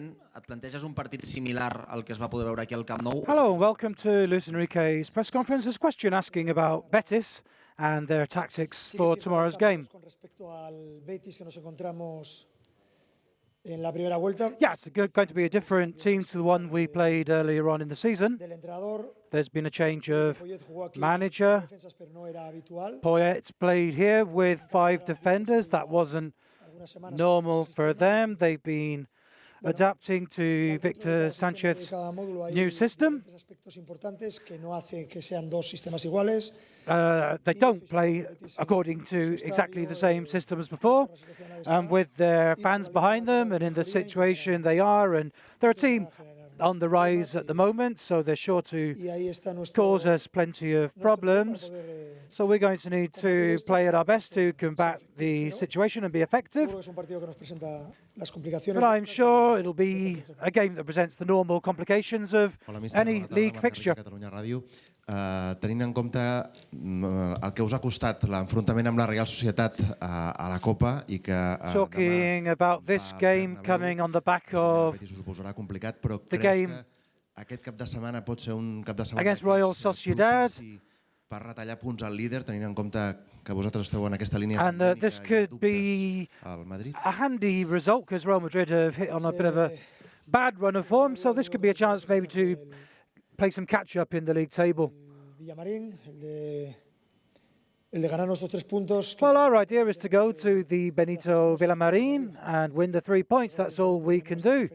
moment et planteges un partit similar al que es va poder veure aquí al Camp Nou? Hello and welcome to Luis Enrique's press conference. This question asking about Betis and their tactics for tomorrow's game. Con respecto al Betis que nos encontramos en la primera vuelta. Yeah, it's going to be a different team to the one we played earlier on in the season. Del entrenador. There's been a change of manager. Poyet played here with 5 defenders. That wasn't normal for them. They've been adapting to Victor Sanchez's new system. They don't play according to exactly the same system as before, with their fans behind them and in the situation they are, and they're a team on the rise at the moment, so they're sure to cause us plenty of problems. So we're going to need to play at our best to combat the situation and be effective. But I'm sure it'll be a game that presents the normal complications of any league fixture. Tenint en compte el que us ha costat l'enfrontament amb la Real Societat a la Copa i que talking about this game coming on the back of the game aquest cap de setmana pot ser un cap de setmana against Real Sociedad per retallar punts al líder, tenint en compte que vosaltres esteu en aquesta línia and this could be a handy result because Real Madrid have hit on a bit of a bad run of form, so this could be a chance maybe to play some catch-up in the league table. Well, our idea is to go to the Benito Villamarín and win the 3 points. That's all we can do.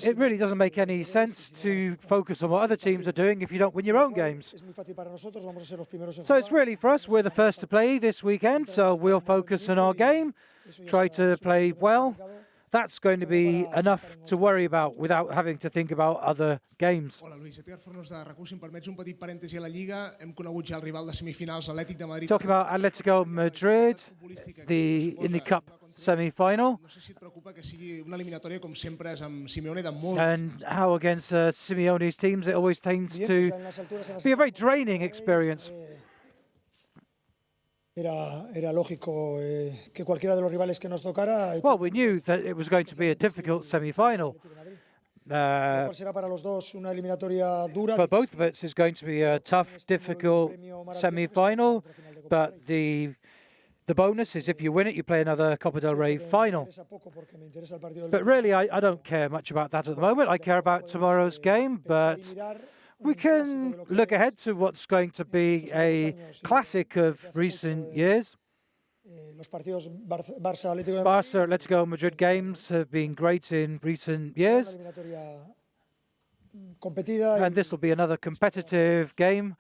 It really doesn't make any sense to focus on what other teams are doing if you don't win your own games. So it's really for us, we're the first to play this weekend, so we'll focus on our game, try to play well. That's going to be enough to worry about without having to think about other games. Hola, Luis. Edgar Fornos de RAC1. Si em permets un petit parèntesi a la Lliga, hem conegut ja el rival de semifinals, l'Atlètic de Madrid. Talking about Atletico Madrid in the Cup semi-final. No sé si et preocupa que sigui una eliminatòria com sempre és amb Simeone de molt. And how against Simeone's teams it always tends to be a very draining experience. Era lógico que cualquiera de los rivales que nos tocara. Well, we knew that it was going to be a difficult semi-final. For both of us, it's going to be a tough, difficult semi-final, but the bonus is if you win it, you play another Copa del Rey final. But really, I don't care much about that at the moment. I care about tomorrow's game, but we can look ahead to what's going to be a classic of recent years. Barça Atletico Madrid games have been great in recent years. And this will be another competitive game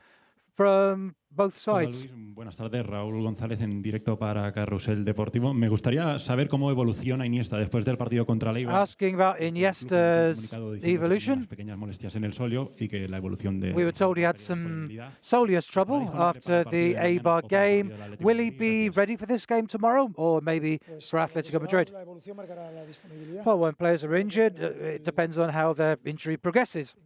from both sides. Hola, Luis. Buenas tardes, Raúl González en directo para Carrusel Deportivo. Me gustaría saber cómo evoluciona Iniesta después del partido contra Liga. Asking about Iniesta's evolution. Pequeñas molestias en el solio y que la evolución de. We were told he had some soleus trouble after the Eibar game. Will he be ready for this game tomorrow, or maybe for Atletico Madrid? Well, when players are injured, it depends on how their injury progresses.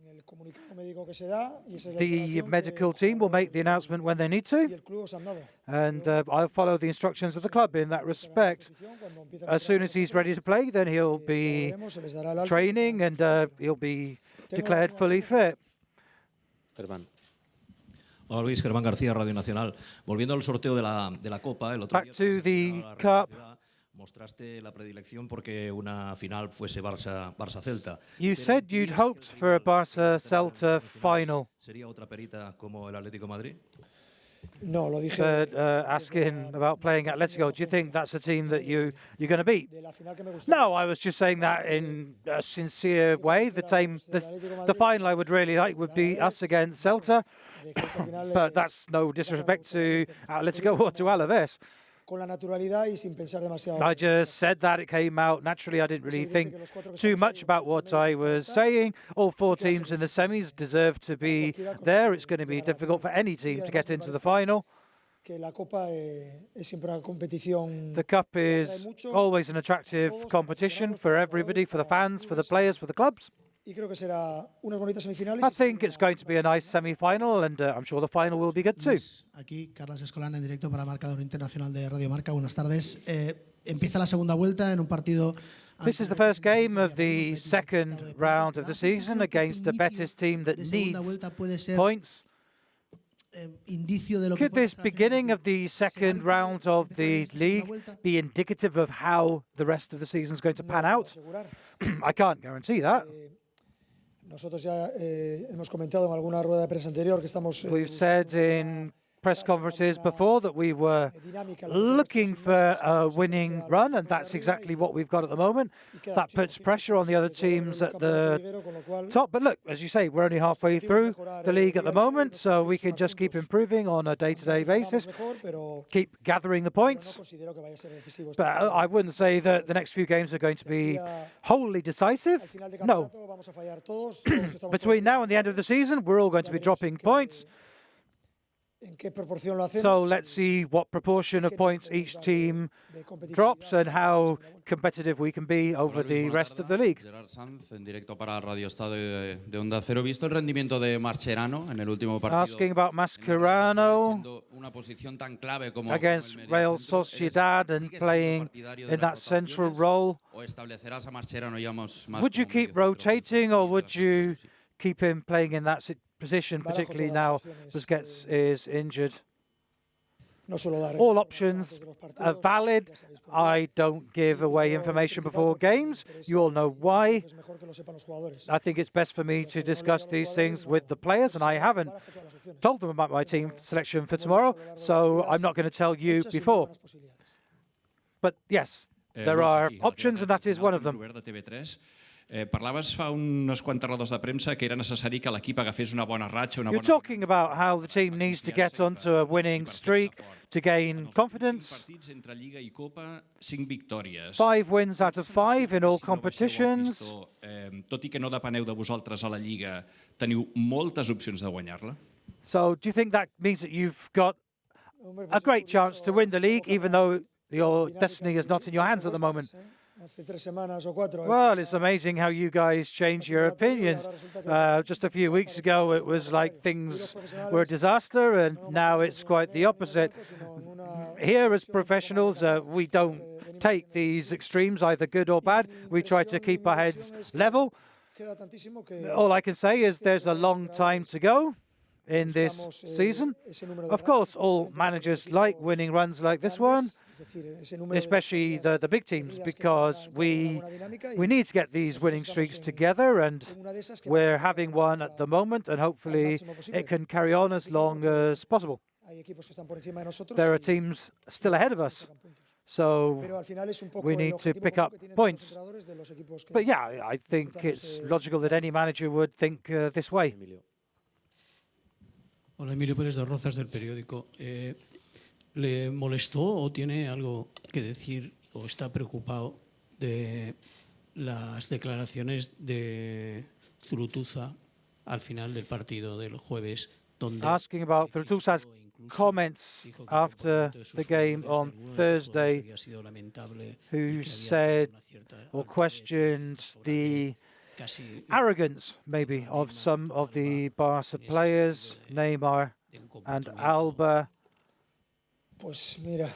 The medical team will make the announcement when they need to, and I'll follow the instructions of the club in that respect. As soon as he's ready to play, then he'll be training and he'll be declared fully fit. Hola Luis, Germán García, Radio Nacional. Volviendo al sorteo de la Copa, el otro Back to the Cup. Mostraste la predilección porque una final fuese Barça-Celta. You said you'd hoped for a Barça-Celta final. ¿Sería otra perita como el Atlético Madrid? No, lo dije. But asking about playing Atletico, do you think that's a team that you're going to beat? No, I was just saying that in a sincere way. The final I would really like would be us against Celta, but that's no disrespect to Atletico or to Alaves. I just said that, it came out naturally. I didn't really think too much about what I was saying. All 4 teams in the semis deserve to be there. It's going to be difficult for any team to get into the final. The Cup is always an attractive competition for everybody, for the fans, for the players, for the clubs. I think it's going to be a nice semi-final, and I'm sure the final will be good too. Aquí, Carlos Escolán en directo para Marcador Internacional de Radio Marca. Buenas tardes. Empieza la segunda vuelta en un partido. This is the first game of the second round of the season against a Betis team that needs points. Could this beginning of the second round of the league be indicative of how the rest of the season is going to pan out? I can't guarantee that. Nosotros ya hemos comentado en alguna rueda de prensa anterior que estamos. We've said in press conferences before that we were looking for a winning run, and that's exactly what we've got at the moment. That puts pressure on the other teams at the top. But look, as you say, we're only halfway through the league at the moment, so we can just keep improving on a day-to-day basis, keep gathering the points. But I wouldn't say that the next few games are going to be wholly decisive. No. Between now and the end of the season, we're all going to be dropping points. So let's see what proportion of points each team drops and how competitive we can be over the rest of the league. Asking about Mascherano against Real Sociedad and playing in that central role. Would you keep rotating or would you keep him playing in that position, particularly now Busquets is injured? All options are valid. I don't give away information before games. You all know why. I think it's best for me to discuss these things with the players, and I haven't told them about my team selection for tomorrow, so I'm not going to tell you before. But yes, there are options, and that is one of them. Parlaves fa unes quantes rodes de premsa que era necessari que l'equip agafés una bona ratxa, una You're bona... talking about how the team needs to get onto a winning streak to gain confidence. 5 wins out of 5 in all competitions. Tot i que no depeneu de vosaltres a la Lliga, teniu moltes opcions de guanyar-la? So do you think that means that you've got a great chance to win the league, even though your destiny is not in your hands at the moment? Well, it's amazing how you guys change your opinions. Just a few weeks ago, it was like things were a disaster, and now it's quite the opposite. Here, as professionals, we don't take these extremes, either good or bad. We try to keep our heads level. All I can say is there's a long time to go in this season. Of course, all managers like winning runs like this one, especially the big teams, because we need to get these winning streaks together, and we're having one at the moment, and hopefully it can carry on as long as possible. There are teams still ahead of us, so we need to pick up points. But yeah, I think it's logical that any manager would think this way. Hola, Emilio Pérez de Rozas del periódico. ¿Le molestó o tiene algo que decir o está preocupado de las declaraciones de Zurutuza al final del partido del jueves? Asking about Zurutuza's comments after the game on Thursday, who said or questioned the arrogance, maybe, of some of the Barça players, Neymar and Alba. Pues mira,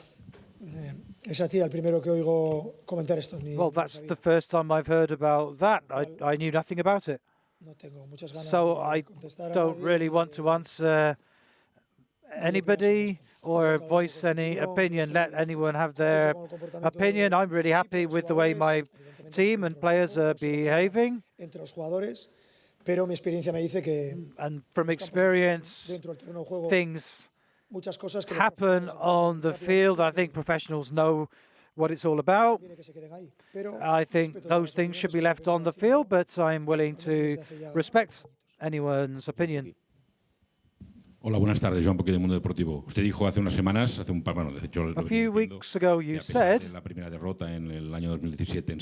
es a ti el primero que oigo comentar esto. Well, that's the first time I've heard about that. I knew nothing about it. So I don't really want to answer anybody or voice any opinion. Let anyone have their opinion. I'm really happy with the way my team and players are behaving. And from experience, things happen on the field. I think professionals know what it's all about. I think those things should be left on the field, but I'm willing to respect anyone's opinion. Hola, buenas tardes, Joan Poquet del Mundo Deportivo. Usted dijo hace unas semanas, a few weeks ago, you said,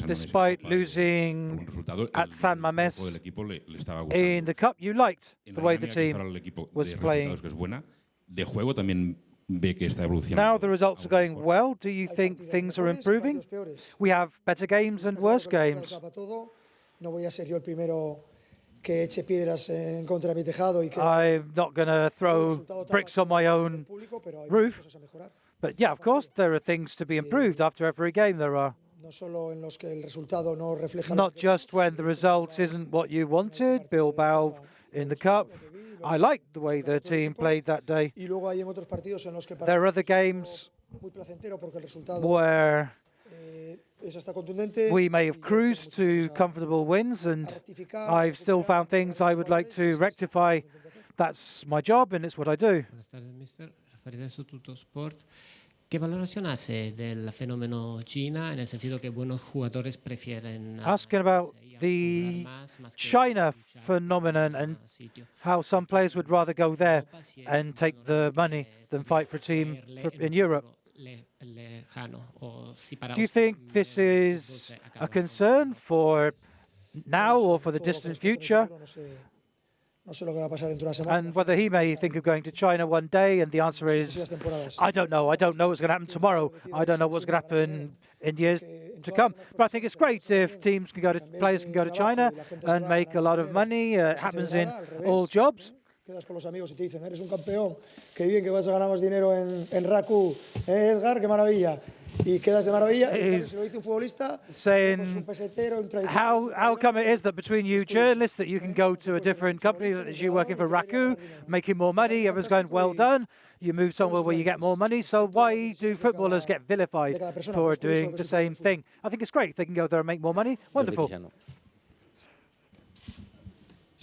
despite losing at San Mamés in the Cup, you liked the way the team was playing. Now the results are going well. Do you think things are improving? We have better games and worse games. I'm not going to throw bricks on my own roof, But yeah, of course, there are things to be improved after every game. There are. Not just when the result isn't what you wanted. Bilbao in the cup. I liked the way the team played that day. There are other games where we may have cruised to comfortable wins, and I've still found things I would like to rectify. That's my job, and it's what I do. Buenas tardes, mister. Referida su Tuttosport. ¿Qué valoración hace del fenómeno China en el sentido que buenos jugadores prefieren Asking about the China phenomenon and how some players would rather go there and take the money than fight for a team in Europe. Do you think this is a concern for now or for the distant future? And whether he may think of going to China one day, and the answer is, I don't know. I don't know what's going to happen tomorrow. I don't know what's going to happen in years to come. But I think it's great if players can go to China and make a lot of money. It happens in all jobs. Quedas con los amigos y te dicen, eres un campeón, qué bien que vas a ganar más dinero en Raku, Edgar, qué maravilla. Y quedas de maravilla, y si lo dice un futbolista, saying how come it is that between you journalists that you can go to a different company, that is you working for Raku, making more money, everyone's going, well done, you move somewhere where you get more money, so why do footballers get vilified for doing the same thing? I think it's great if they can go there and make more money. Wonderful.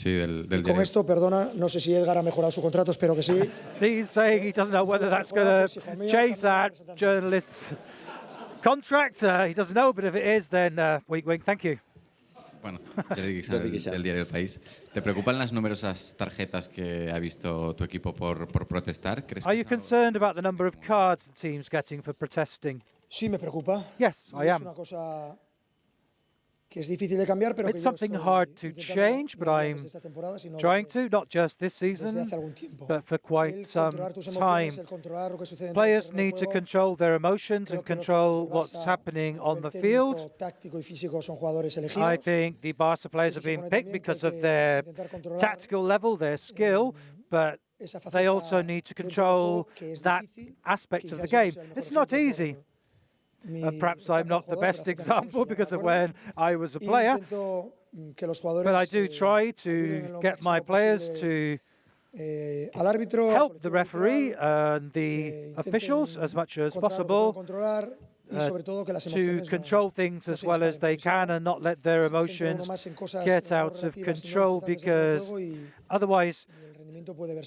Y con esto, perdona, no sé si Edgar ha mejorado su contrato, espero que sí. He's saying he doesn't know whether that's going to change that journalist's contract. He doesn't know, but if it is, then wink, wink, thank you. Bueno, del diario El País. ¿Te preocupan las numerosas tarjetas que ha visto tu equipo por protestar? Are you concerned about the number of cards the team's getting for protesting? Sí, me preocupa. Yes, I am. Es una cosa que es difícil de cambiar, pero it's something hard to change, but I'm trying to, not just this season, but for quite some time. Players need to control their emotions and control what's happening on the field. I think the Barça players have been picked because of their tactical level, their skill, but they also need to control that aspect of the game. It's not easy. Perhaps I'm not the best example because of when I was a player, but I do try to get my players to help the referee and the officials as much as possible to control things as well as they can and not let their emotions get out of control, because otherwise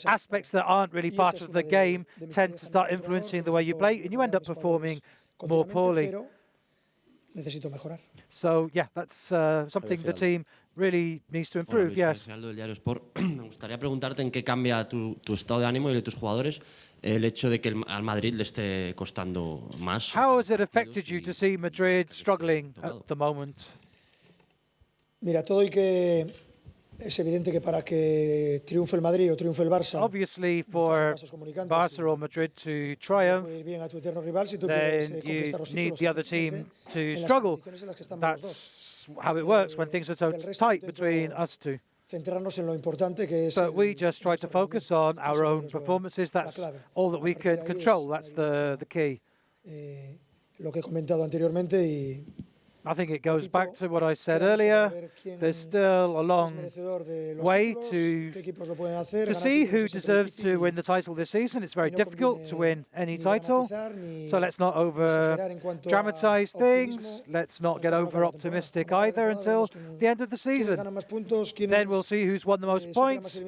aspects that aren't really part of the game tend to start influencing the way you play and you end up performing more poorly. So, yeah, that's something the team really needs to improve, yes. Me gustaría preguntarte en qué cambia tu estado de ánimo y de tus jugadores el hecho de que al Madrid le esté costando más. How has it affected you to see Madrid struggling at the moment? Mira, todo y que es evidente que para que triunfe el Madrid o triunfe el Barça, obviously for Barça or Madrid to triumph, then you need the other team to struggle. That's how it works when things are so tight between us two. But we just try to focus on our own performances. That's all that we can control. That's the key. Lo que he comentado anteriormente y I think it goes back to what I said earlier. There's still a long way to see who deserves to win the title this season. It's very difficult to win any title. So let's not over-dramatize things. Let's not get over-optimistic either until the end of the season. Then we'll see who's won the most points,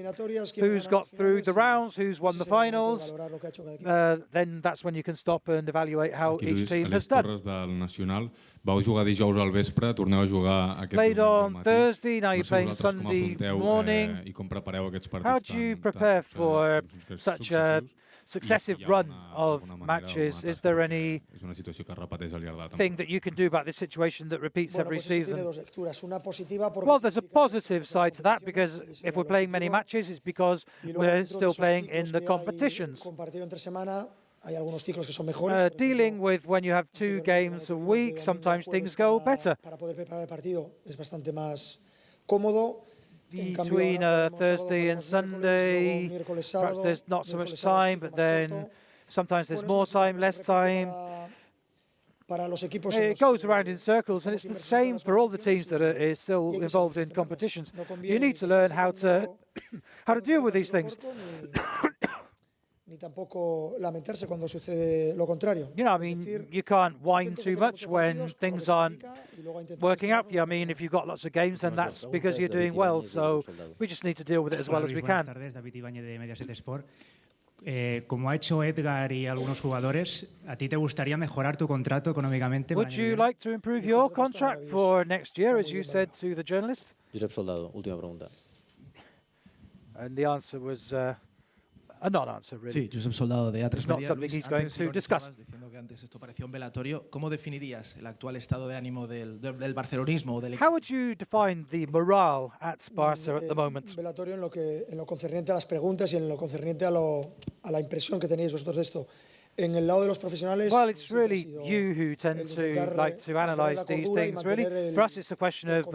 who's got through the rounds, who's won the finals. Then that's when you can stop and evaluate how each team has done. Vau jugar dijous al vespre, torneu a jugar aquest played on Thursday, now you're playing Sunday morning. I com prepareu aquests partits. How do you prepare for such a successive run of matches? Is there any thing that you can do about this situation that repeats every season? Well, there's a positive side to that, because if we're playing many matches, it's because we're still playing in the competitions. Dealing with when you have 2 games a week, sometimes things go better. Between Thursday and Sunday, perhaps there's not so much time, but then Sometimes there's more time, less time. It goes around in circles, and it's the same for all the teams that are still involved in competitions. You need to learn how to deal with these things. You know, I mean, you can't whine too much when things aren't working out for you. I mean, if you've got lots of games, then that's because you're doing well. So we just need to deal with it as well as we can. Como ha hecho Edgar y algunos jugadores, ¿a ti te gustaría mejorar tu contrato económicamente? Would you like to improve your contract for next year, as you said to the journalist? Josep Soldado, última pregunta. And the answer was a non-answer, really. Sí, Josep Soldado de A3 It's not Media. something he's going to discuss. Diciendo que antes esto parecía un velatorio. ¿Cómo definirías el actual estado de ánimo del barcelonismo o del equipo? How would you define the morale at Barça at the moment? Velatorio en lo concerniente a las preguntas y en lo concerniente a la impresión que tenéis vosotros de esto. En el lado de los profesionales. Well, it's really you who tend to like to analyze these things, really. For us, it's a question of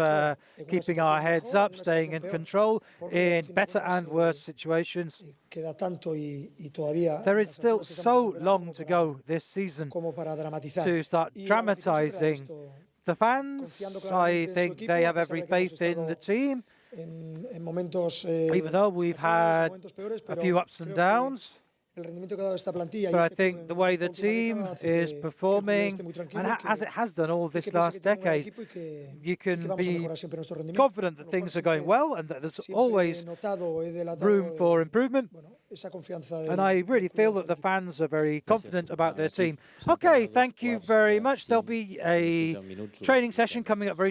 keeping our heads up, staying in control in better and worse situations. There is still so long to go this season to start dramatizing. The fans, I think they have every faith in the team, even though we've had a few ups and downs. But I think the way the team is performing, and as it has done all this last decade, you can be confident that things are going well and that there's always room for improvement. And I really feel that the fans are very confident about their team. Okay, thank you very much. There'll be a training session coming up very